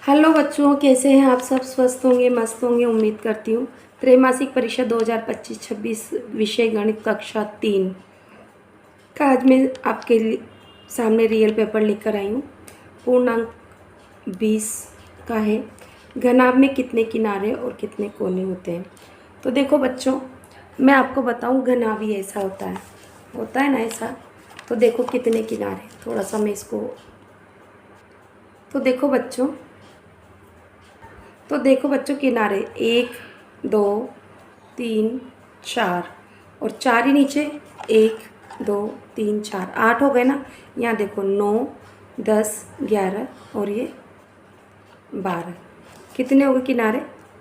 Hello बच्चों, कैसे हैं आप सब? स्वस्थ होंगे, मस्त होंगे, उम्मीद करती हूँ। त्रैमासिक परीक्षा 2025-26 विषय गणित कक्षा 3 का आज मैं आपके सामने रियल पेपर लेकर आई हूँ। पूर्णांक 20 का है। घनाभ में कितने किनारे और कितने कोने होते हैं? तो देखो बच्चों, मैं आपको बताऊँ, घनाभ ही ऐसा होता है ना ऐसा। तो देखो कितने किनारे, थोड़ा सा मैं इसको, तो देखो बच्चों किनारे 1 2 3 4 और 4 ही नीचे, 1 2 3 4 8 हो गए ना। यहाँ देखो 9 10 11 और ये 12। कितने हो गए किनारे?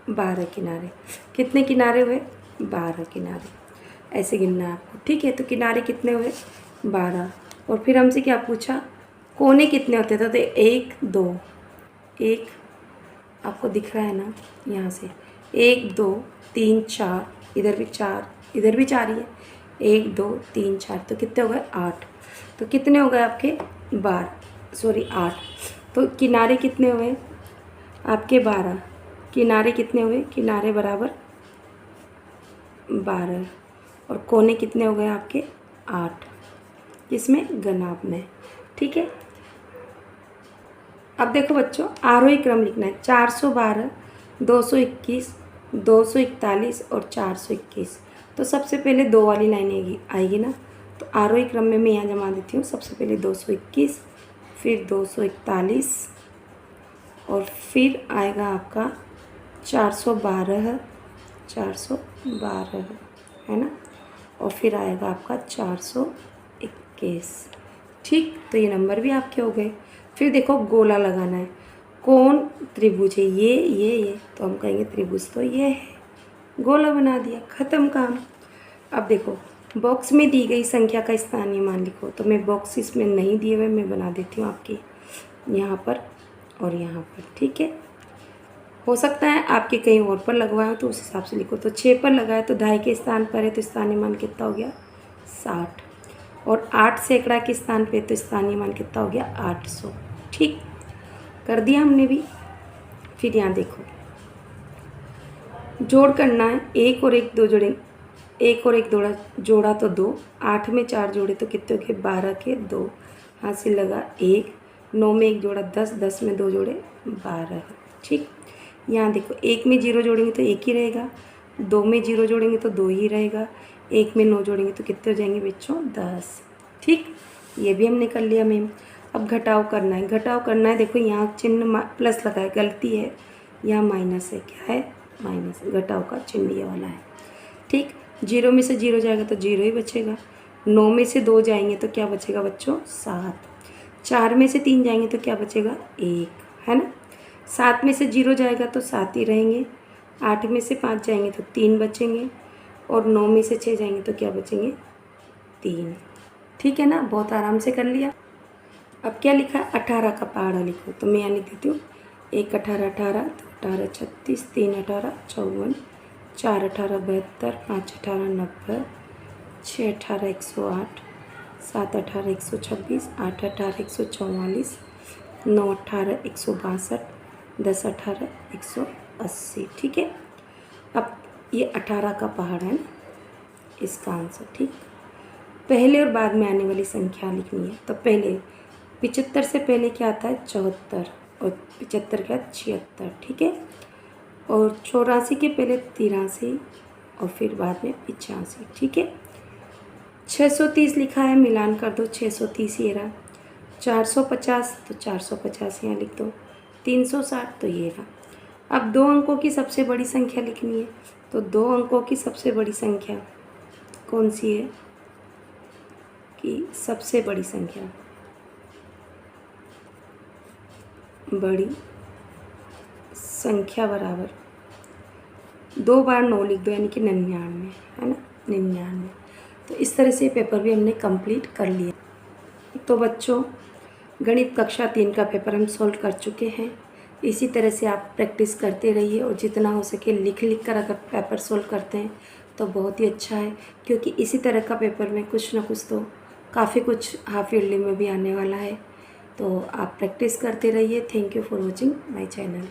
12 किनारे। कितने किनारे हुए? 12 किनारे। ऐसे गिनना है आपको, ठीक है? तो किनारे कितने हुए? 12। और फिर हमसे क्या पूछा? कोने कितने होते थे? तो 1 2, एक आपको दिख रहा है ना यहाँ से, 1 2 3 4, इधर भी 4, इधर भी 4 ही है, 1 2 3 4, तो कितने हो गए? 8। तो कितने हो गए आपके? 8। तो किनारे कितने हुए आपके? 12। किनारे कितने हुए? किनारे बराबर 12। और कोने कितने हो गए आपके? 8। किसमें? घनाभ में, ठीक है। अब देखो बच्चों, आरोही क्रम लिखना है। 412, 221, 241 और 421। तो सबसे पहले दो वाली लाइन आएगी ना। तो आरोही क्रम में मैं यहाँ जमा देती हूँ। सबसे पहले 221, फिर 241 और फिर आएगा आपका 412, 412 है ना। और फिर आएगा आपका 421, ठीक। तो ये नंबर भी आपके हो गए। फिर देखो गोला लगाना है। कौन त्रिभुज है? ये तो हम कहेंगे त्रिभुज तो ये है। गोला बना दिया, ख़त्म काम। अब देखो, बॉक्स में दी गई संख्या का स्थानीय मान लिखो। तो मैं बॉक्स इसमें नहीं दिए हुए, मैं बना देती हूँ आपकी यहाँ पर और यहाँ पर, ठीक है। हो सकता है आपके कहीं और पर लगवाया हो तो उस हिसाब से लिखो। तो 6 पर लगाए तो 2.5 के स्थान पर है, तो स्थानीय मान कितना हो गया? 60। और 8 सैकड़ा के स्थान पे तो स्थानीय मान कितना हो गया? 800, ठीक। कर दिया हमने भी। फिर यहाँ देखो, जोड़ करना है। 1 और 1 2 जोड़े, 1 और 1 जोड़ा तो 2, 8 में 4 जोड़े तो कितने हो गए? 12 के 2, हाथ से लगा 1, 9 में 1 जोड़ा 10, 10 में 2 जोड़े 12, ठीक। यहाँ देखो, 1 में 0 जोड़ेंगे तो 1 ही रहेगा, 2 में 0 जोड़ेंगे तो 2 ही रहेगा, 1 में 9 जोड़ेंगे तो कितने हो जाएंगे बच्चों? 10, ठीक। ये भी हमने कर लिया मैम। अब घटाव करना है। घटाव करना है, देखो यहाँ चिन्ह प्लस लगा है, गलती है, यहाँ माइनस है। क्या है? माइनस। घटाव का चिन्ह ये वाला है, ठीक। 0 में से 0 जाएगा तो 0 ही बचेगा। 9 में से 2 जाएंगे तो क्या बचेगा बच्चों? 7। 4 में से 3 जाएंगे तो क्या बचेगा? 1, है ना। 7 में से 0 जाएगा तो 7 ही रहेंगे। 8 में से 5 जाएंगे तो 3 बचेंगे। और 9 में से 6 जाएंगे तो क्या बचेंगे? 3, ठीक है ना। बहुत आराम से कर लिया। अब क्या लिखा? 18 का पहाड़ा लिखो। तो मैं यहाँ लिख देती हूँ। 1 18 18, 2 18 36, 3 18 54, 4 18 72, 5 18 90, 6 18 108, 7 18 126, 8 18 144, 9 18 162, 10 18 180, ठीक है। अब ये 18 का पहाड़ है ना, इसका आंसर, ठीक। पहले और बाद में आने वाली संख्या लिखनी है। तो पहले 75 से पहले क्या आता है? 74, और 75 के बाद 76, ठीक है। और 84 के पहले 83 और फिर बाद में 85, ठीक है। 630 लिखा है, मिलान कर दो। 630 ये रहा। 450 तो 450 यहाँ लिख दो। 360 तो ये रहा। अब 2 अंकों की सबसे बड़ी संख्या लिखनी है। तो 2 अंकों की सबसे बड़ी संख्या कौन सी है? कि सबसे बड़ी संख्या, बड़ी संख्या बराबर 2 बार 9 लिख दो, यानी कि 99, है ना, 99। तो इस तरह से पेपर भी हमने कंप्लीट कर लिया। तो बच्चों, गणित कक्षा 3 का पेपर हम सॉल्व कर चुके हैं। इसी तरह से आप प्रैक्टिस करते रहिए और जितना हो सके लिख कर अगर पेपर सॉल्व करते हैं तो बहुत ही अच्छा है, क्योंकि इसी तरह का पेपर में कुछ ना कुछ तो काफ़ी कुछ हाफ ईयरली में भी आने वाला है। तो आप प्रैक्टिस करते रहिए। Thank you for watching my channel.